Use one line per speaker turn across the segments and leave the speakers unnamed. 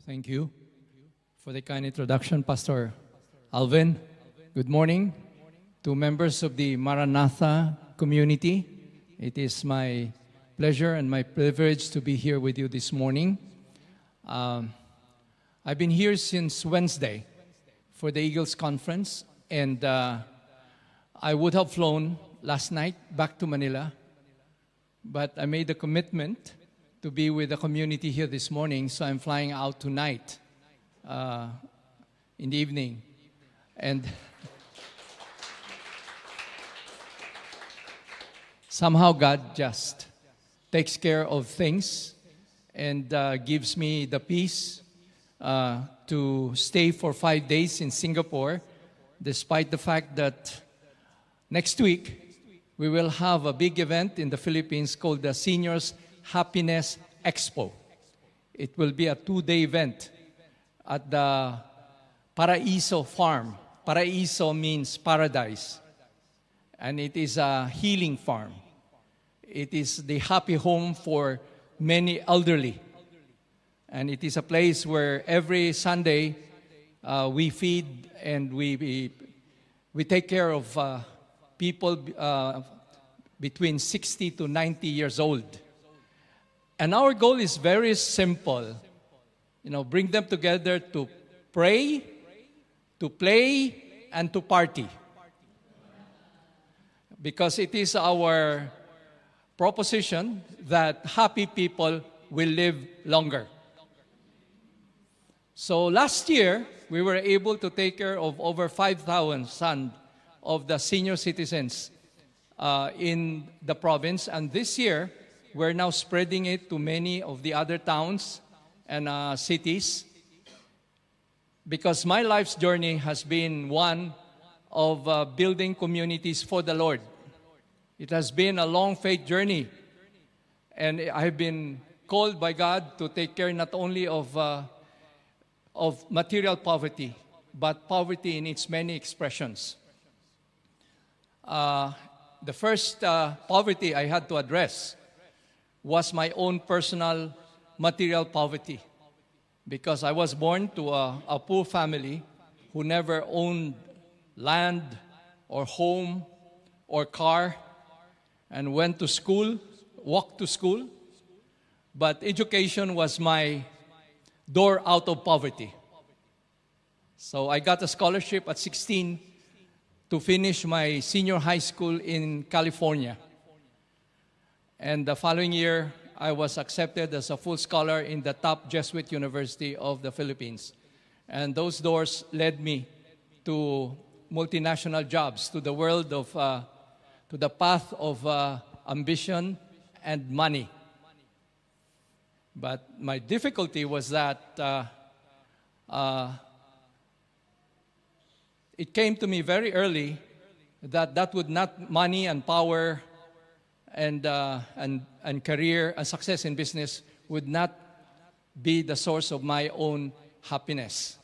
Thank you for the kind introduction, Pastor Alvin. Good morning to members of the Maranatha community. It is my pleasure and my privilege to be here with you this morning. I've been here since Wednesday for the Eagles Conference, and I would have flown last night back to Manila, but I made a commitment to be with the community here this morning, so I'm flying out tonight in the evening. And somehow God just takes care of things and gives me the peace to stay for 5 days in Singapore, despite the fact that next week we will have a big event in the Philippines called the Seniors Happiness Expo. It will be a 2-day event at the Paraiso Farm. Paraiso means paradise, and it is a healing farm. It is the happy home for many elderly, and it is a place where every Sunday we feed and we take care of people between 60 to 90 years old. And our goal is very simple. Bring them together to pray, to play, and to party. Because it is our proposition that happy people will live longer. So last year, we were able to take care of over 5,000 of the senior citizens in the province. And this year, we're now spreading it to many of the other towns and cities, because my life's journey has been one of building communities for the Lord. It has been a long faith journey, and I've been called by God to take care not only of material poverty, but poverty in its many expressions. The first poverty I had to address was my own personal material poverty, because I was born to a poor family who never owned land or home or car, and went to school, walked to school, but education was my door out of poverty. So I got a scholarship at 16 to finish my senior high school in California. And the following year, I was accepted as a full scholar in the top Jesuit university of the Philippines. And those doors led me to multinational jobs, to the world of, to the path of ambition and money. But my difficulty was that it came to me very early that would not, money and power and career and success in business would not be the source of my own happiness.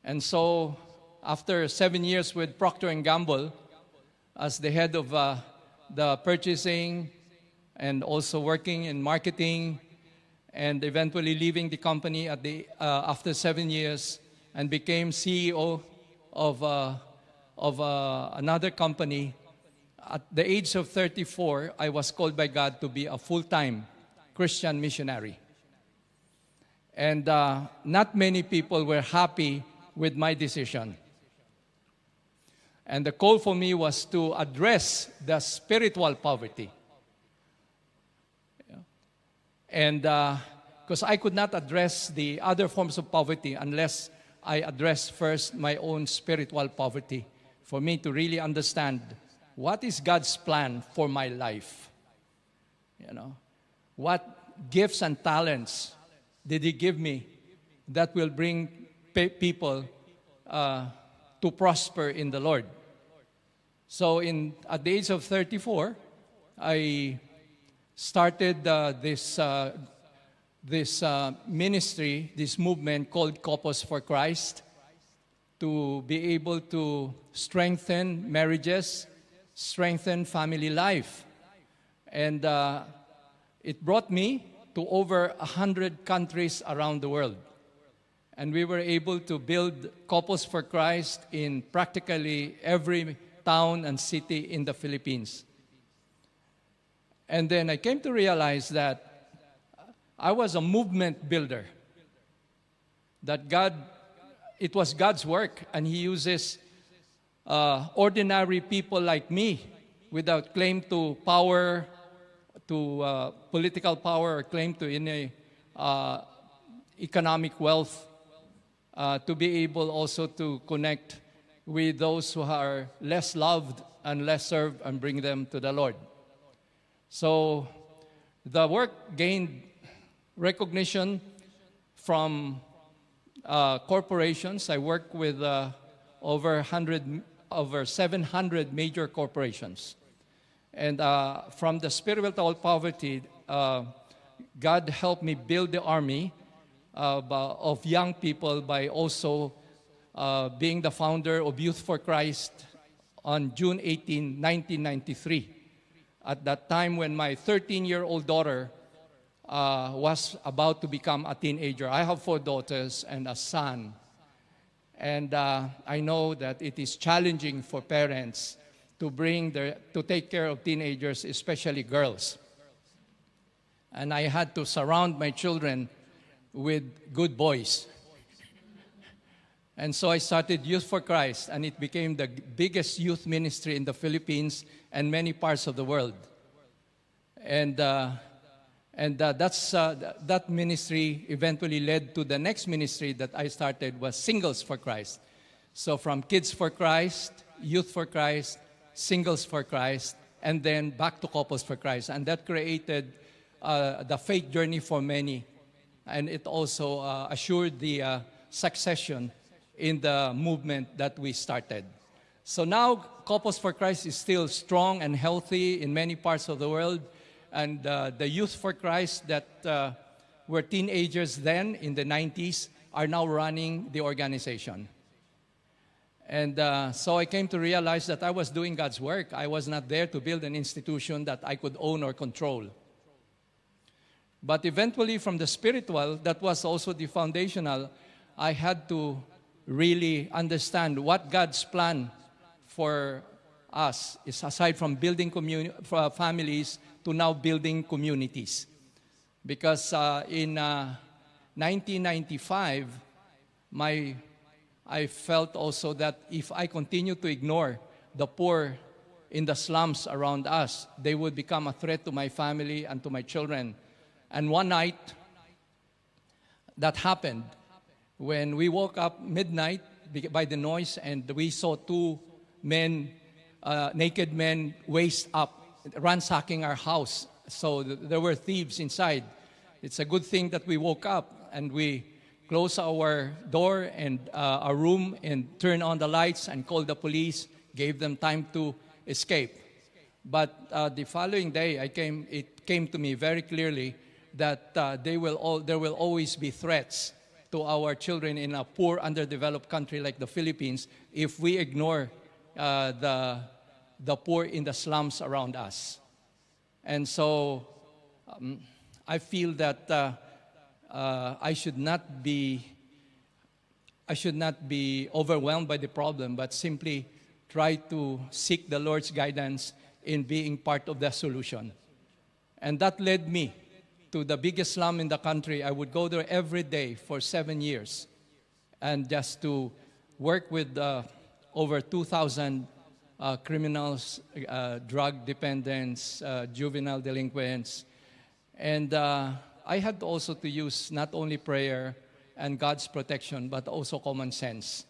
And so, after 7 years with Procter & Gamble as the head of the purchasing and also working in marketing, and eventually leaving the company after 7 years and became CEO of another company. At the age of 34, I was called by God to be a full-time Christian missionary. And not many people were happy with my decision. And the call for me was to address the spiritual poverty. And because I could not address the other forms of poverty unless I addressed first my own spiritual poverty, for me to really understand what is God's plan for my life. What gifts and talents did He give me that will bring people to prosper in the Lord? So at the age of 34, I started this ministry, this movement called Couples for Christ, to be able to strengthen marriages, strengthen family life. And it brought me to over 100 countries around the world. And we were able to build Couples for Christ in practically every town and city in the Philippines. And then I came to realize that I was a movement builder. That it was God's work, and He uses ordinary people like me without claim to power, to political power, or claim to any economic wealth, to be able also to connect with those who are less loved and less served and bring them to the Lord. So the work gained recognition from corporations. I work with over 700 major corporations. And from the spirit of poverty, God helped me build the army of young people by also being the founder of Youth for Christ on June 18, 1993. At that time when my 13-year-old daughter was about to become a teenager. I have 4 daughters and a son. And I know that it is challenging for parents to take care of teenagers, especially girls. And I had to surround my children with good boys. And so I started Youth for Christ, and it became the biggest youth ministry in the Philippines and many parts of the world. And that ministry eventually led to the next ministry that I started, was Singles for Christ. So from Kids for Christ, Youth for Christ, Singles for Christ, and then back to Couples for Christ. And that created the faith journey for many. And it also assured the succession in the movement that we started. So now Couples for Christ is still strong and healthy in many parts of the world. And the Youth for Christ that were teenagers then in the 90s are now running the organization. And so I came to realize that I was doing God's work. I was not there to build an institution that I could own or control. But eventually from the spiritual, that was also the foundational, I had to really understand what God's plan for us is, aside from building families, to now building communities. Because in 1995, I felt also that if I continue to ignore the poor in the slums around us, they would become a threat to my family and to my children. And one night, that happened when we woke up midnight by the noise, and we saw 2 men, naked men, waist up, ransacking our house. So there were thieves inside. It's a good thing that we woke up and we closed our door and our room and turned on the lights and called the police, gave them time to escape. But the following day, it came to me very clearly that there will always be threats to our children in a poor, underdeveloped country like the Philippines if we ignore the poor in the slums around us. And so I feel that I should not be overwhelmed by the problem, but simply try to seek the Lord's guidance in being part of the solution. And that led me to the biggest slum in the country. I would go there every day for 7 years, and just to work with over 2,000 criminals, drug dependents, juvenile delinquents. And I had also to use not only prayer and God's protection, but also common sense.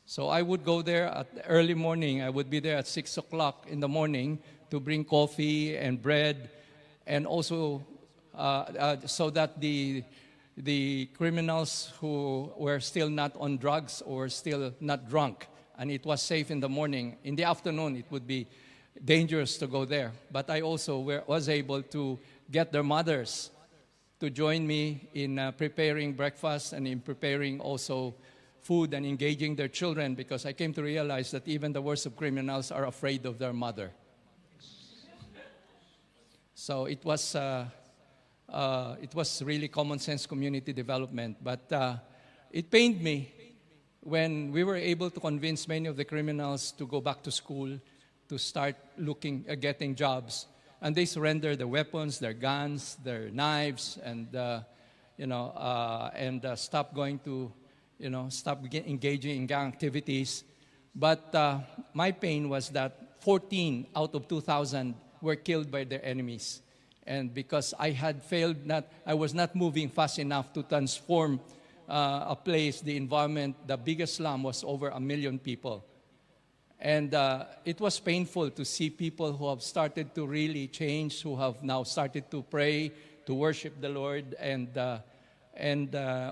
So I would go there at early morning. I would be there at 6 o'clock in the morning to bring coffee and bread, and also so that the criminals who were still not on drugs or still not drunk, and it was safe in the morning. In the afternoon, it would be dangerous to go there. But I also was able to get their mothers to join me in preparing breakfast and in preparing also food and engaging their children, because I came to realize that even the worst of criminals are afraid of their mother. So it was really common sense community development. But it pained me when we were able to convince many of the criminals to go back to school, to start getting jobs. And they surrendered their weapons, their guns, their knives, and stop going to, engaging in gang activities. But my pain was that 14 out of 2,000 were killed by their enemies. And because I had failed, I was not moving fast enough to transform a place, the environment. The biggest slum was over 1 million people. And it was painful to see people who have started to really change, who have now started to pray, to worship the Lord, and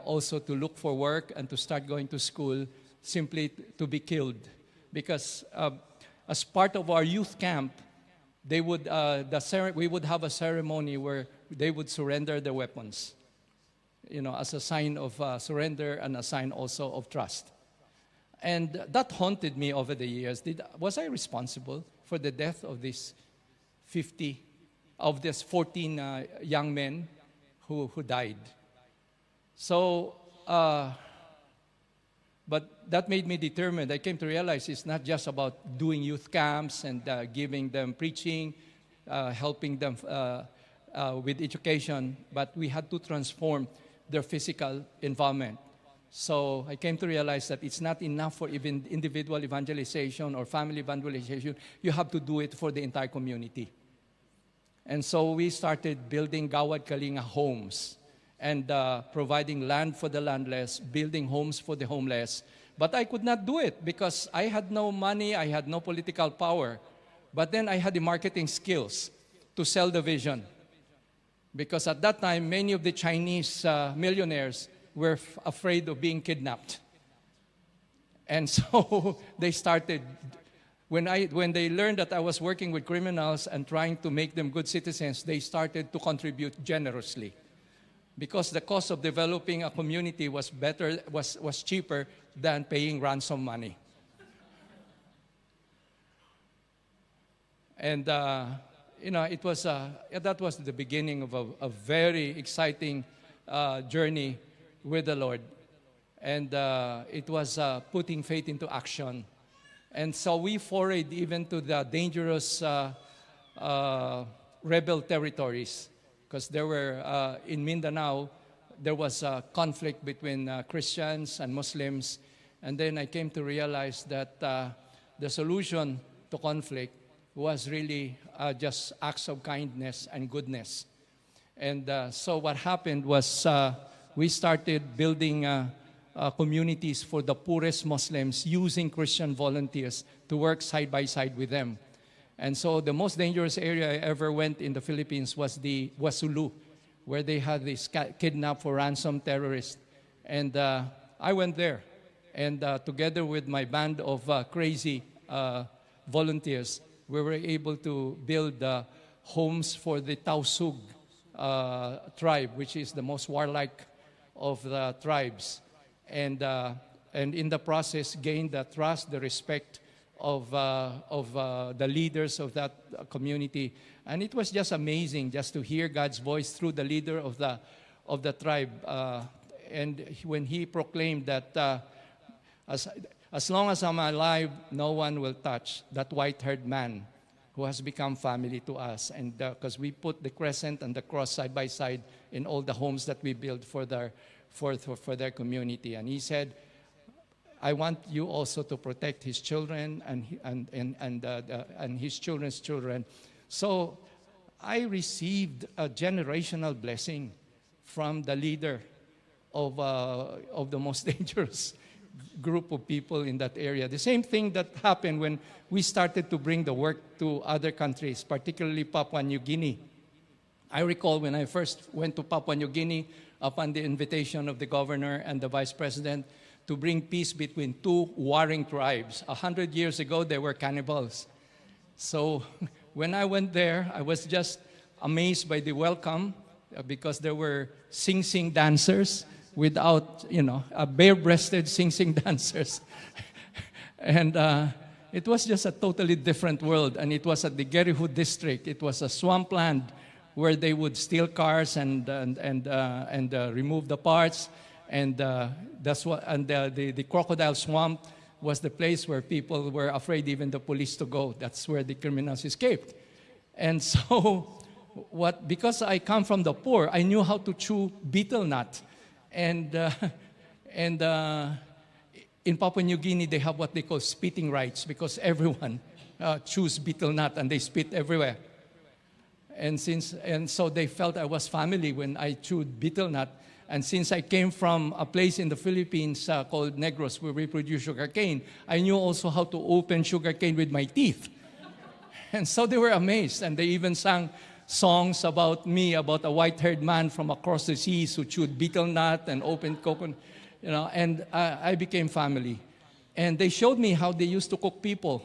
also to look for work and to start going to school, simply to be killed. Because as part of our youth camp, we would have a ceremony where they would surrender their weapons, as a sign of surrender and a sign also of trust. And that haunted me over the years. Was I responsible for the death of these 14 young men who died? So, but that made me determined. I came to realize it's not just about doing youth camps and giving them preaching, helping them with education, but we had to transform their physical environment. So I came to realize that it's not enough for even individual evangelization or family evangelization. You have to do it for the entire community. And so we started building Gawad Kalinga homes and providing land for the landless, building homes for the homeless. But I could not do it because I had no money, I had no political power. But then I had the marketing skills to sell the vision. Because at that time, many of the Chinese millionaires were afraid of being kidnapped. And so they started, when they learned that I was working with criminals and trying to make them good citizens, they started to contribute generously. Because the cost of developing a community was cheaper than paying ransom money. And it was that was the beginning of a very exciting journey with the Lord. And it was putting faith into action. And so we forayed even to the dangerous rebel territories. Because there were, in Mindanao, there was a conflict between Christians and Muslims. And then I came to realize that the solution to conflict was really just acts of kindness and goodness. And so what happened was we started building communities for the poorest Muslims using Christian volunteers to work side by side with them. And so the most dangerous area I ever went in the Philippines was the Sulu, where they had these kidnap for ransom terrorists. And I went there. And together with my band of crazy volunteers, we were able to build homes for the Tausug tribe, which is the most warlike of the tribes. And in the process, gained the trust, the respect of the leaders of that community. And it was just amazing just to hear God's voice through the leader of the tribe. And when he proclaimed that as long as I'm alive, no one will touch that white-haired man who has become family to us. And because we put the crescent and the cross side by side in all the homes that we built for their community. And he said, I want you also to protect his children and his children's children. So I received a generational blessing from the leader of the most dangerous group of people in that area. The same thing that happened when we started to bring the work to other countries, particularly Papua New Guinea. I recall when I first went to Papua New Guinea upon the invitation of the governor and the vice president to bring peace between two warring tribes. 100 years ago, they were cannibals. So when I went there, I was just amazed by the welcome because there were sing-sing dancers without, bare-breasted sing-sing dancers. And it was just a totally different world. And it was at the Gerihu district. It was a swampland where they would steal cars and remove the parts. And that's what. And the crocodile swamp was the place where people were afraid even the police to go. That's where the criminals escaped. And so, because I come from the poor, I knew how to chew betel nut, and in Papua New Guinea they have what they call spitting rights because everyone chews betel nut and they spit everywhere. And so they felt I was family when I chewed betel nut. And since I came from a place in the Philippines called Negros where we produce sugarcane, I knew also how to open sugarcane with my teeth. And so they were amazed, and they even sang songs about me, about a white-haired man from across the seas who chewed betel nut and opened coconut, and I became family. And they showed me how they used to cook people.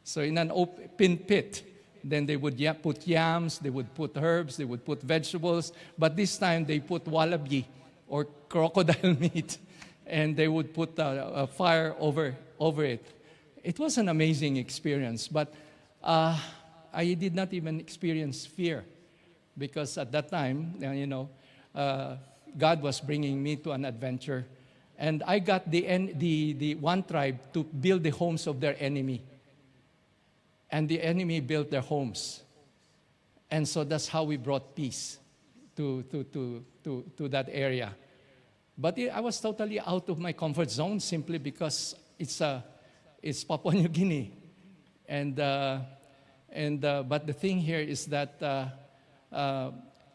So in an open pit, then they would put yams, they would put herbs, they would put vegetables, but this time they put wallaby or crocodile meat, and they would put a fire over it. It was an amazing experience, but I did not even experience fear because at that time, God was bringing me to an adventure, and I got the one tribe to build the homes of their enemy. And the enemy built their homes. And so that's how we brought peace to that area. But I was totally out of my comfort zone simply because it's Papua New Guinea. But the thing here is that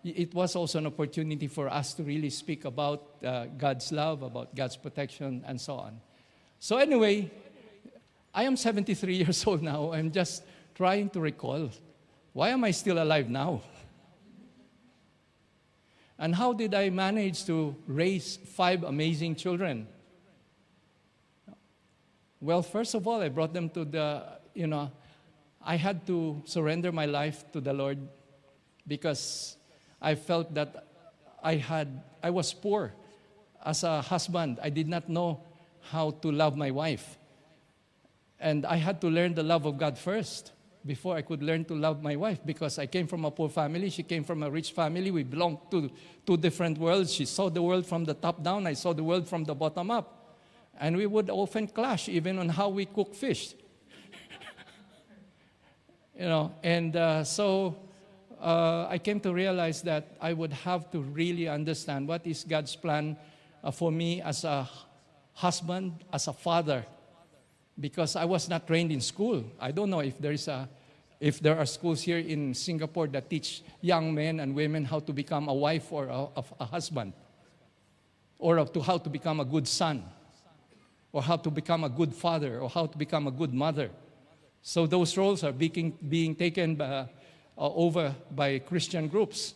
it was also an opportunity for us to really speak about God's love, about God's protection, and so on. So anyway, I am 73 years old now. I'm just trying to recall, why am I still alive now? And how did I manage to raise 5 amazing children? Well, first of all, I brought them to I had to surrender my life to the Lord because I felt that I was poor as a husband. I did not know how to love my wife. And I had to learn the love of God first before I could learn to love my wife because I came from a poor family. She came from a rich family. We belonged to 2 different worlds. She saw the world from the top down. I saw the world from the bottom up. And we would often clash even on how we cook fish. So I came to realize that I would have to really understand what is God's plan for me as a husband, as a father, because I was not trained in school. I don't know if there are schools here in Singapore that teach young men and women how to become a wife or a husband, or how to become a good son, or how to become a good father, or how to become a good mother. So those roles are being taken over by Christian groups.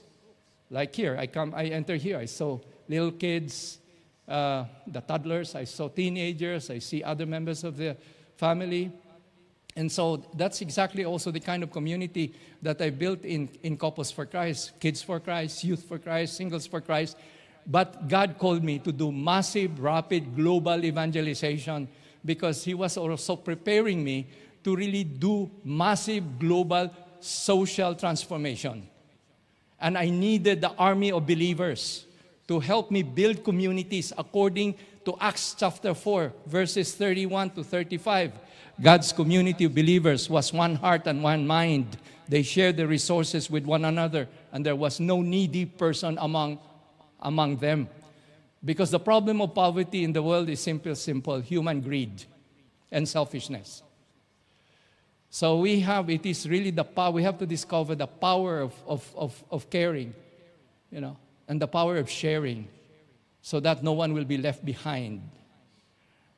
Like here, I enter here, I saw little kids, the toddlers, I saw teenagers, I see other members of the family. And so that's exactly also the kind of community that I built in Couples for Christ, Kids for Christ, Youth for Christ, Singles for Christ. But God called me to do massive, rapid, global evangelization because He was also preparing me to really do massive, global, social transformation. And I needed the army of believers to help me build communities according to Acts chapter 4, verses 31 to 35. God's community of believers was one heart and one mind. They shared the resources with one another, and there was no needy person among them. Because the problem of poverty in the world is simple human greed and selfishness. So it is really the power. We have to discover the power of caring, and the power of sharing, so that no one will be left behind.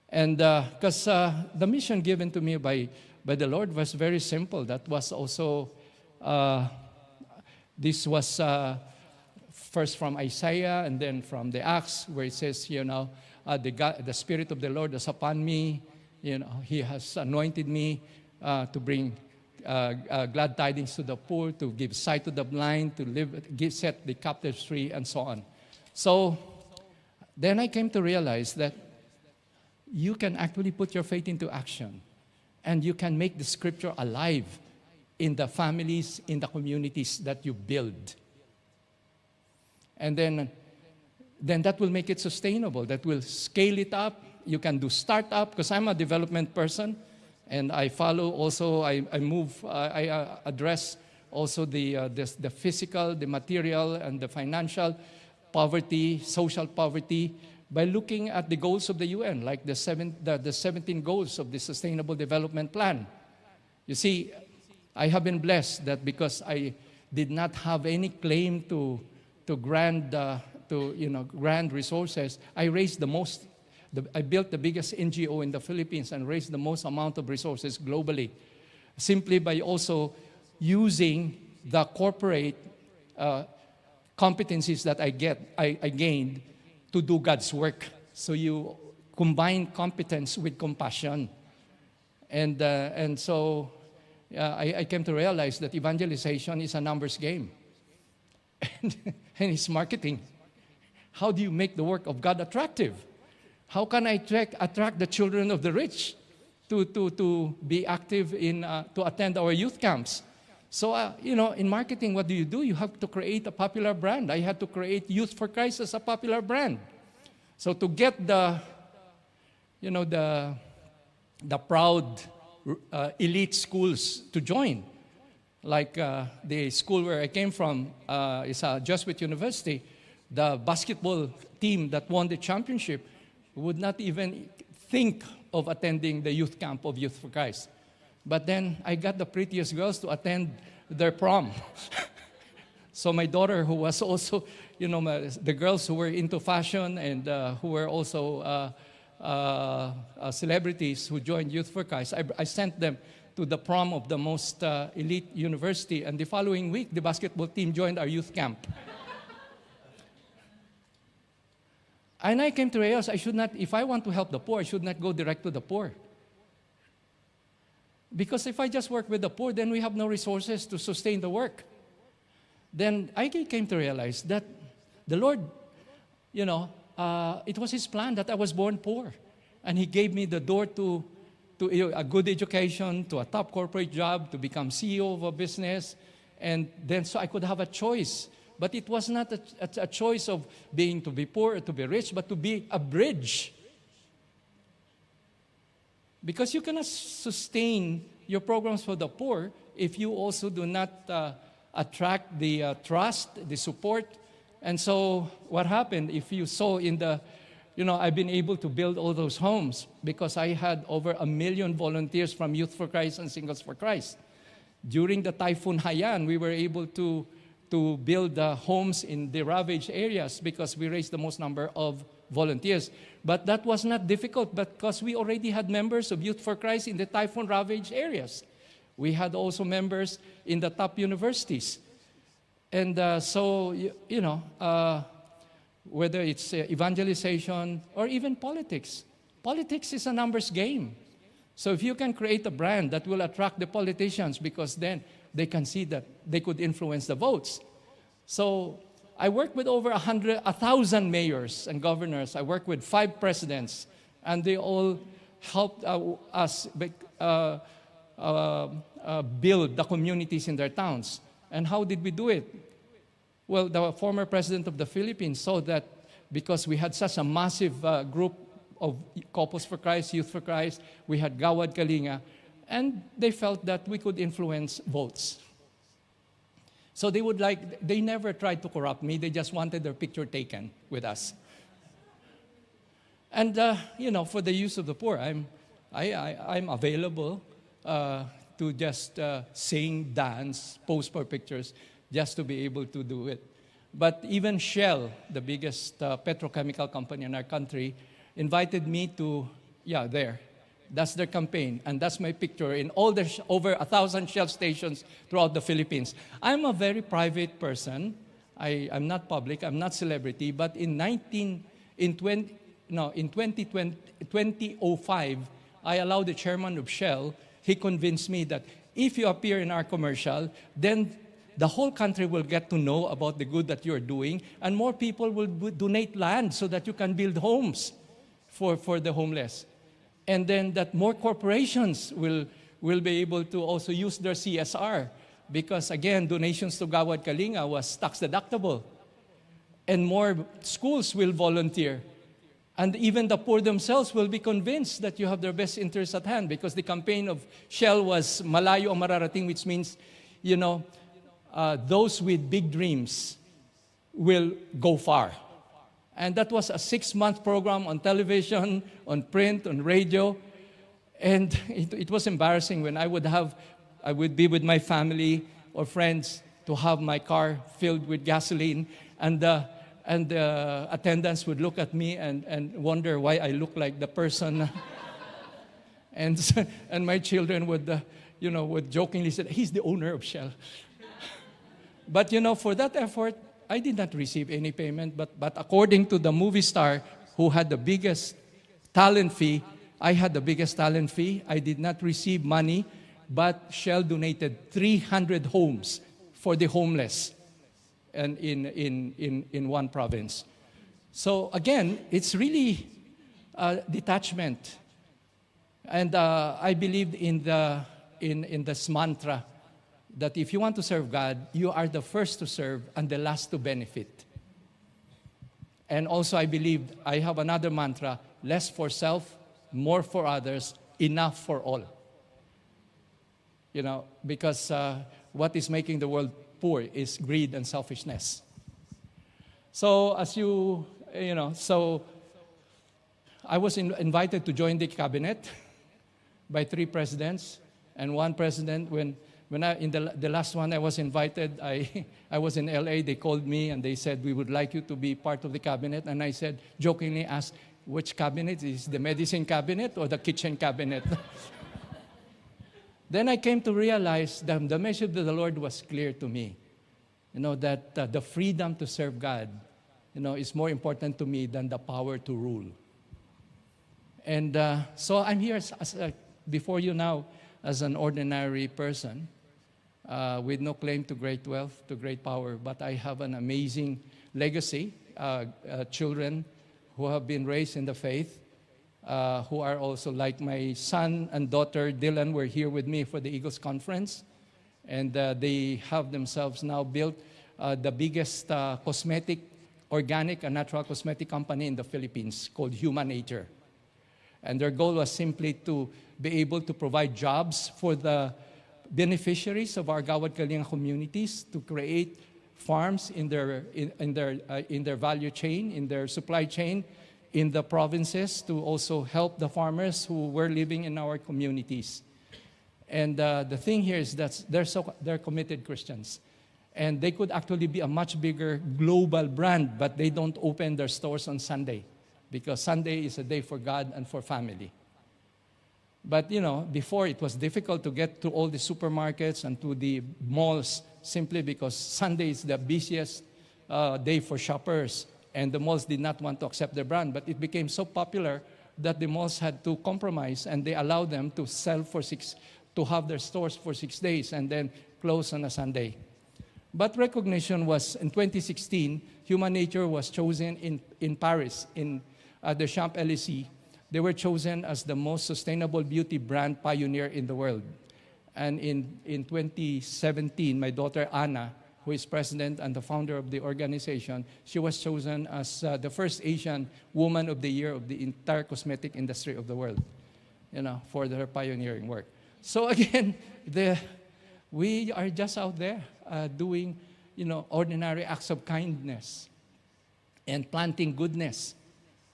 And because the mission given to me by the Lord was very simple. That was also, this was first from Isaiah and then from the Acts, where it says, the Spirit of the Lord is upon me. He has anointed me to bring glad tidings to the poor, to give sight to the blind, to set the captives free, and so on. So then I came to realize that you can actually put your faith into action, and you can make the Scripture alive in the families, in the communities that you build. And then then that will make it sustainable. That will scale it up. You can do startup, because I'm a development person, and I follow also, I address also the physical, the material, and the financial poverty, social poverty, by looking at the goals of the UN, like the 17 goals of the Sustainable Development Plan. You see, I have been blessed that because I did not have any claim to grand resources, I raised the most. I built the biggest NGO in the Philippines and raised the most amount of resources globally, simply by also using the corporate competencies that I gained to do God's work. So you combine competence with compassion. And so I came to realize that evangelization is a numbers game. And it's marketing. How do you make the work of God attractive? How can I attract the children of the rich to be active to attend our youth camps? So, in marketing, what do? You have to create a popular brand. I had to create Youth for Christ as a popular brand. So to get the proud elite schools to join, like the school where I came from is a Jesuit university, the basketball team that won the championship would not even think of attending the youth camp of Youth for Christ. But then I got the prettiest girls to attend their prom. So my daughter, who was also, the girls who were into fashion and who were also celebrities who joined Youth for Christ, I sent them to the prom of the most elite university. And the following week, the basketball team joined our youth camp. And I came to realize if I want to help the poor, I should not go direct to the poor. Because if I just work with the poor, then we have no resources to sustain the work. Then I came to realize that the Lord, it was His plan that I was born poor. And He gave me the door to a good education, to a top corporate job, to become CEO of a business. And then so I could have a choice. But it was not a choice of to be poor or to be rich, but to be a bridge. Because you cannot sustain your programs for the poor if you also do not attract the trust, the support. And so what happened, if you saw I've been able to build all those homes because I had over 1 million volunteers from Youth for Christ and Singles for Christ. During the Typhoon Haiyan, we were able to build homes in the ravaged areas because we raised the most number of volunteers. But that was not difficult because we already had members of Youth for Christ in the typhoon-ravaged areas. We had also members in the top universities. And whether it's evangelization or even politics. Politics is a numbers game. So if you can create a brand that will attract the politicians, because then they can see that they could influence the votes. So I work with over 1,000 mayors and governors. I work with 5 presidents, and they all helped us build the communities in their towns. And how did we do it? Well, the former president of the Philippines saw that because we had such a massive group of Couples for Christ, Youth for Christ, we had Gawad Kalinga, and they felt that we could influence votes. So they never tried to corrupt me. They just wanted their picture taken with us. And, for the use of the poor, I'm available to just sing, dance, pose for pictures, just to be able to do it. But even Shell, the biggest petrochemical company in our country, invited me to, there. That's their campaign, and that's my picture in all the over 1,000 Shell stations throughout the Philippines. I'm a very private person. I'm not public. I'm not celebrity. But in 2005, I allowed the chairman of Shell. He convinced me that if you appear in our commercial, then the whole country will get to know about the good that you're doing, and more people will donate land so that you can build homes for the homeless. And then that more corporations will be able to also use their CSR. Because again, donations to Gawad Kalinga was tax deductible. And more schools will volunteer. And even the poor themselves will be convinced that you have their best interests at hand, because the campaign of Shell was Malayo ang Mararating, which means, those with big dreams will go far. And that was a 6-month program on television, on print, on radio. And it was embarrassing when I would be with my family or friends to have my car filled with gasoline, and the attendants would look at me and wonder why I look like the person. and my children would jokingly say, he's the owner of Shell. But for that effort, I did not receive any payment. But according to the movie star who had the biggest talent fee, I had the biggest talent fee. I did not receive money, but Shell donated 300 homes for the homeless and in one province. So again, it's really detachment. And I believed in this mantra that if you want to serve God, you are the first to serve and the last to benefit. And also I believed, I have another mantra, less for self, more for others, enough for all. Because what is making the world poor is greed and selfishness. So so I was invited to join the cabinet by 3 presidents, and one president, when in the last one I was invited, I was in LA, they called me and they said, we would like you to be part of the cabinet. And I said, jokingly asked, which cabinet? Is the medicine cabinet or the kitchen cabinet? Then I came to realize that the message of the Lord was clear to me. That the freedom to serve God, is more important to me than the power to rule. And so I'm here before you now as an ordinary person with no claim to great wealth, to great power, but I have an amazing legacy, children who have been raised in the faith, who are also like my son and daughter, Dylan, were here with me for the Eagles Conference. And they have themselves now built the biggest organic and natural cosmetic company in the Philippines called Human Nature. And their goal was simply to be able to provide jobs for the beneficiaries of our Gawad Kalinga communities, to create farms in their value chain, in their supply chain, in the provinces, to also help the farmers who were living in our communities. And the thing here is that they're committed Christians. And they could actually be a much bigger global brand, but they don't open their stores on Sunday, because Sunday is a day for God and for family. But, before it was difficult to get to all the supermarkets and to the malls, simply because Sunday is the busiest day for shoppers, and the malls did not want to accept their brand. But it became so popular that the malls had to compromise, and they allowed them to to have their stores for 6 days and then close on a Sunday. But recognition was, in 2016, Human Nature was chosen in Paris, in the Champs-Élysées. They were chosen as the most sustainable beauty brand pioneer in the world. And in 2017, my daughter Anna, who is president and the founder of the organization, she was chosen as the first Asian Woman of the Year of the entire cosmetic industry of the world, for her pioneering work. So again, we are just out there doing, ordinary acts of kindness and planting goodness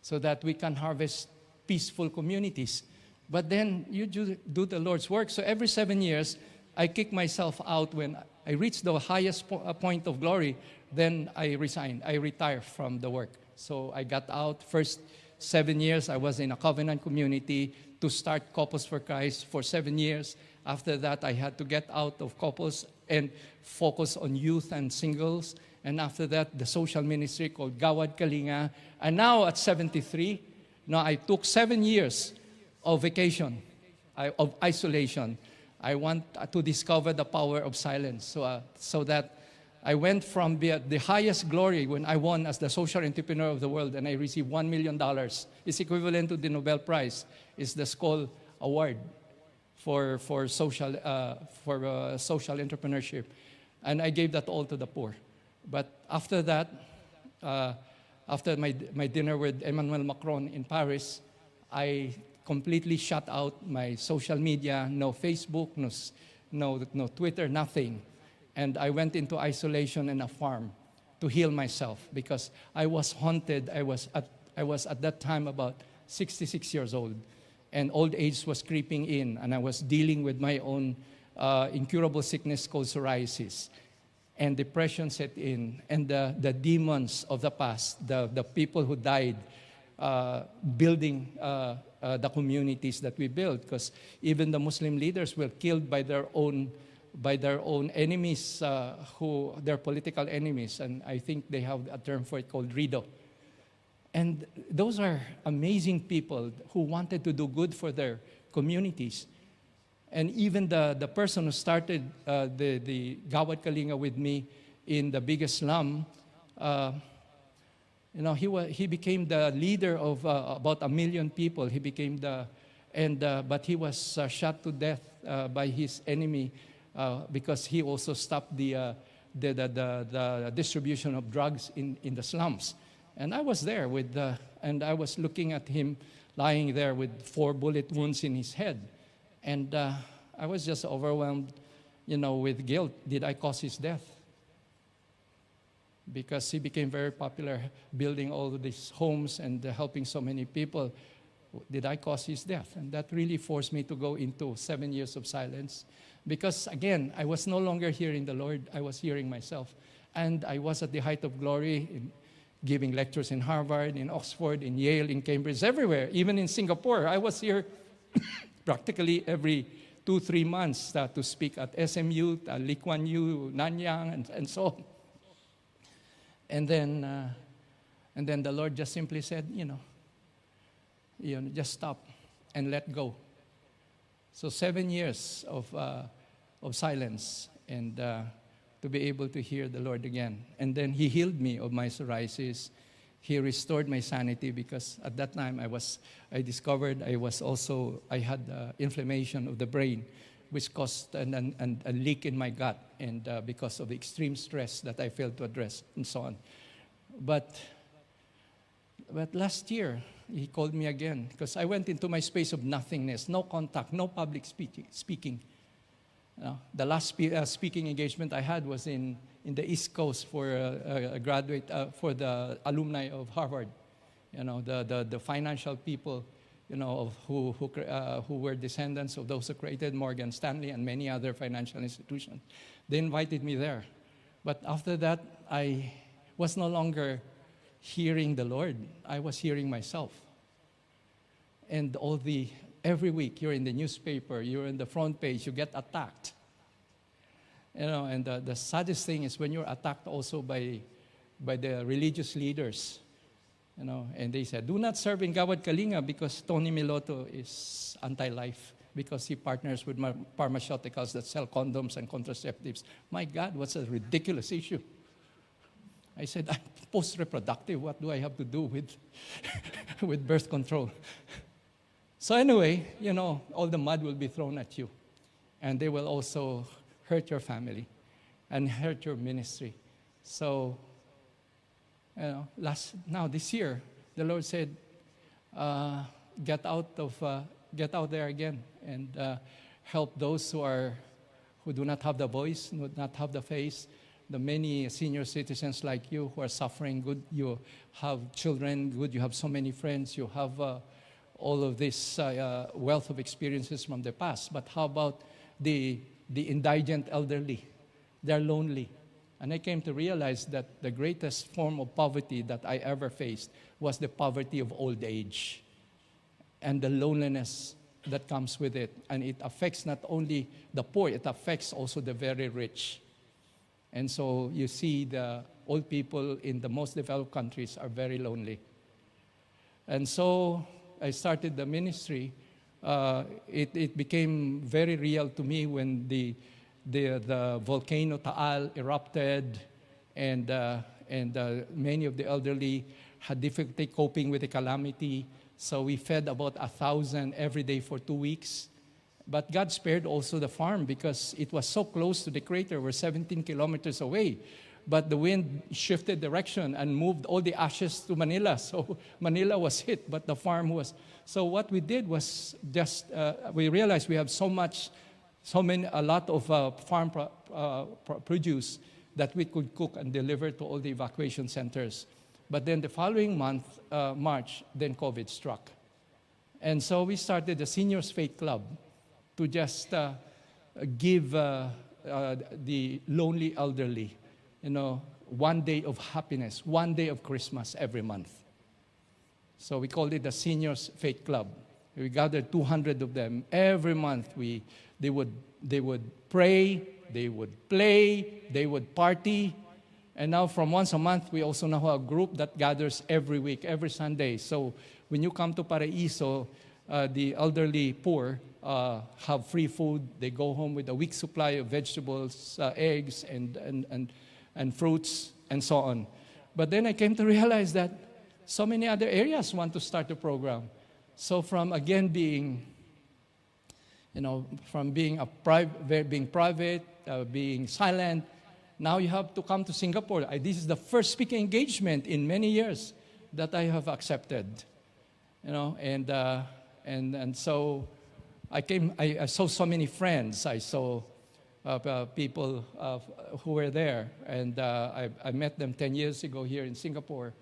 so that we can harvest peaceful communities. But then you do the Lord's work. So every 7 years, I kick myself out. When I reach the highest point of glory, then I resign. I retire from the work. So I got out. First 7 years, I was in a covenant community to start Couples for Christ for 7 years. After that, I had to get out of couples and focus on youth and singles. And after that, the social ministry called Gawad Kalinga. And now at 73, I took 7 years of vacation, of isolation. I want to discover the power of silence, so that I went from the highest glory when I won as the social entrepreneur of the world, and I received $1 million. It's equivalent to the Nobel Prize. It's the Skoll Award for social entrepreneurship, and I gave that all to the poor. But after that, after my dinner with Emmanuel Macron in Paris, I completely shut out my social media, no Facebook, no Twitter, nothing. And I went into isolation in a farm to heal myself because I was haunted. I was at that time about 66 years old, and old age was creeping in, and I was dealing with my own incurable sickness called psoriasis. And depression set in, and the demons of the past, the people who died building the communities that we built, because even the Muslim leaders were killed by their own enemies, their political enemies, and I think they have a term for it called rido. And those are amazing people who wanted to do good for their communities. And even the person who started the Gawad Kalinga with me in the biggest slum, he became the leader of about 1 million people. He became but he was shot to death by his enemy because he also stopped the distribution of drugs in the slums. And I was there and I was looking at him lying there with 4 bullet wounds in his head. And I was just overwhelmed, with guilt. Did I cause his death? Because he became very popular, building all of these homes and helping so many people. Did I cause his death? And that really forced me to go into 7 years of silence. Because again, I was no longer hearing the Lord, I was hearing myself. And I was at the height of glory, giving lectures in Harvard, in Oxford, in Yale, in Cambridge, everywhere. Even in Singapore, I was here practically every 2-3 months to speak at SMU, Lee Kuan Yew, Nanyang, and so on. And then the Lord just simply said, just stop and let go. So 7 years of silence and to be able to hear the Lord again. And then He healed me of my psoriasis. He restored my sanity because at that time I discovered I had inflammation of the brain, which caused a leak in my gut, and because of the extreme stress that I failed to address and so on. But last year, He called me again because I went into my space of nothingness, no contact, no public speaking. The last speaking engagement I had was in the East Coast for a graduate, for the alumni of Harvard. The financial people, who were descendants of those who created Morgan Stanley and many other financial institutions. They invited me there. But after that, I was no longer hearing the Lord. I was hearing myself. And every week you're in the newspaper, you're in the front page, you get attacked. And the saddest thing is when you're attacked also by the religious leaders. And they said, do not serve in Gawad Kalinga because Tony Meloto is anti-life because he partners with pharmaceuticals that sell condoms and contraceptives. My God, what's a ridiculous issue. I said, I'm post-reproductive. What do I have to do with birth control? So anyway, all the mud will be thrown at you. And they will also hurt your family and hurt your ministry. So, this year, the Lord said, get out there again and help those who do not have the voice, do not have the face, the many senior citizens like you who are suffering. Good, you have children. Good, you have so many friends. You have all of this wealth of experiences from the past. But how about the indigent elderly? They're lonely. And I came to realize that the greatest form of poverty that I ever faced was the poverty of old age and the loneliness that comes with it. And it affects not only the poor, it affects also the very rich. And so you see the old people in the most developed countries are very lonely. And so I started the ministry. It became very real to me when the volcano Taal erupted, and many of the elderly had difficulty coping with the calamity. So we fed about 1,000 every day for 2 weeks. But God spared also the farm because it was so close to the crater. We're 17 kilometers away. but the wind shifted direction and moved all the ashes to Manila. So Manila was hit, but the farm was. So what we did was just, we realized we have a lot of farm produce that we could cook and deliver to all the evacuation centers. But then the following month, March, then COVID struck. And so we started the Seniors Faith Club to just give the lonely elderly, 1 day of happiness, 1 day of Christmas every month. So we called it the Seniors Faith Club. We gathered 200 of them. Every month they would pray, they would play, they would party. And now from once a month, we also now have a group that gathers every week, every Sunday. So when you come to Paraiso, the elderly poor have free food. They go home with a week's supply of vegetables, eggs, and fruits, and so on. But then I came to realize that so many other areas want to start the program. So from again being being private, being silent, now you have to come to Singapore. This is the first speaking engagement in many years that I have accepted. And so I came. I saw so many friends. I saw people who were there, and I met them 10 years ago here in Singapore.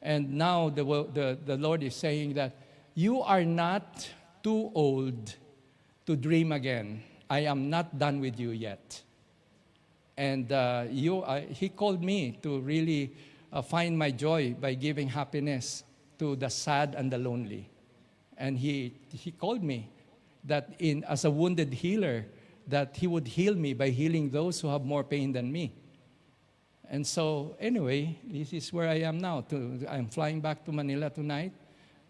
And now the Lord is saying that you are not too old to dream again. I am not done with you yet. And He called me to really find my joy by giving happiness to the sad and the lonely. And He called me that as a wounded healer, that He would heal me by healing those who have more pain than me. And so anyway, this is where I am now. I'm flying back to Manila tonight.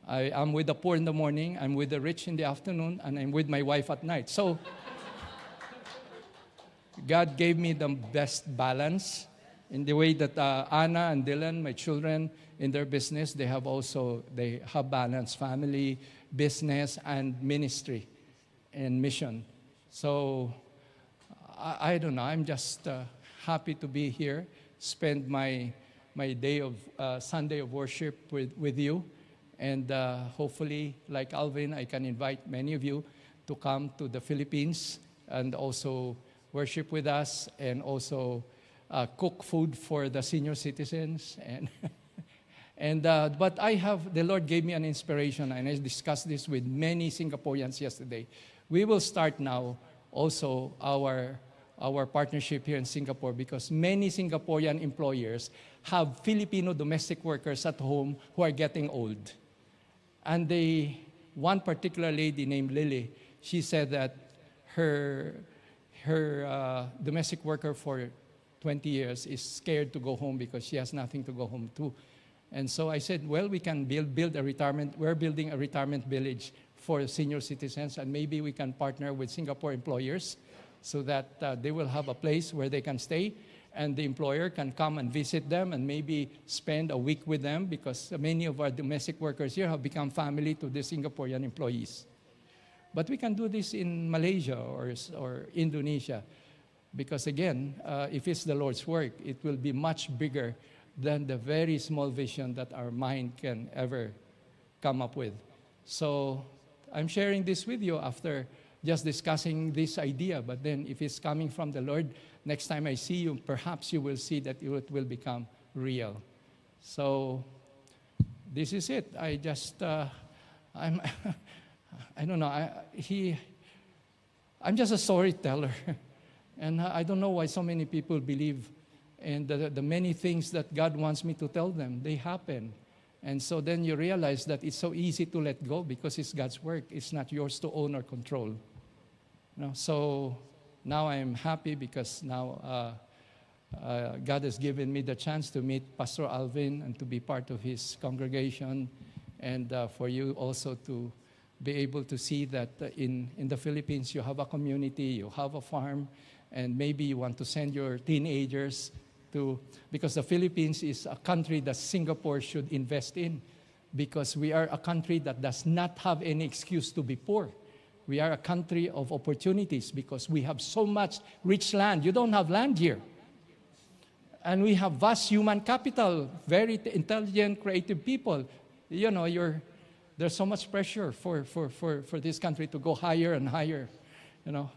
I am with the poor in the morning, I'm with the rich in the afternoon, and I'm with my wife at night. So God gave me the best balance in the way that Anna and Dylan, my children, in their business, they have balance, family, business, and ministry and mission. So I don't know, I'm just happy to be here, spend my day of Sunday of worship with you. And hopefully, like Alvin, I can invite many of you to come to the Philippines and also worship with us and also cook food for the senior citizens. But the Lord gave me an inspiration, and I discussed this with many Singaporeans yesterday. We will start now also our partnership here in Singapore because many Singaporean employers have Filipino domestic workers at home who are getting old. And one particular lady named Lily, she said that her domestic worker for 20 years is scared to go home because she has nothing to go home to. And so I said, well, we can build a retirement. We're building a retirement village for senior citizens, and maybe we can partner with Singapore employers so that they will have a place where they can stay, and the employer can come and visit them and maybe spend a week with them because many of our domestic workers here have become family to the Singaporean employees. But we can do this in Malaysia or Indonesia because, again, if it's the Lord's work, it will be much bigger than the very small vision that our mind can ever come up with. So I'm sharing this with you after just discussing this idea, but then if it's coming from the Lord, next time I see you, perhaps you will see that it will become real. So this is it. I just, I don't know, I'm just a storyteller. And I don't know why so many people believe in the many things that God wants me to tell them. They happen. And so then you realize that it's so easy to let go because it's God's work. It's not yours to own or control. So now I'm happy because now God has given me the chance to meet Pastor Alvin and to be part of his congregation, and for you also to be able to see that in the Philippines you have a community, you have a farm, and maybe you want to send your teenagers to, because the Philippines is a country that Singapore should invest in, because we are a country that does not have any excuse to be poor. We are a country of opportunities because we have so much rich land. You don't have land here. And we have vast human capital, very intelligent, creative people. You know, there's so much pressure for this country to go higher and higher, you know.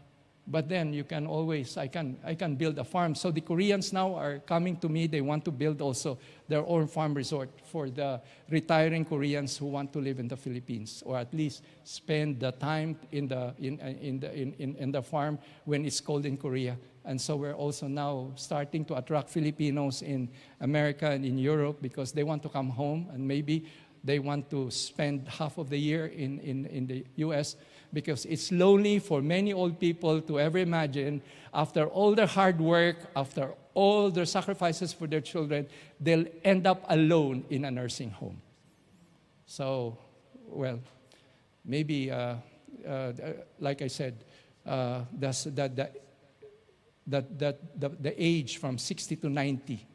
But then you can always, I can build a farm. So the Koreans now are coming to me. They want to build also their own farm resort for the retiring Koreans who want to live in the Philippines, or at least spend the time in the farm when it's cold in Korea. And so we're also now starting to attract Filipinos in America and in Europe because they want to come home, and maybe they want to spend half of the year in the U.S. because it's lonely for many old people to ever imagine, after all their hard work, after all their sacrifices for their children, they'll end up alone in a nursing home. So, well, maybe, like I said, the age from 60 to 90,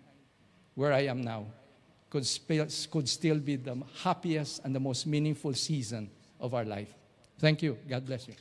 where I am now, could still be the happiest and the most meaningful season of our life. Thank you. God bless you.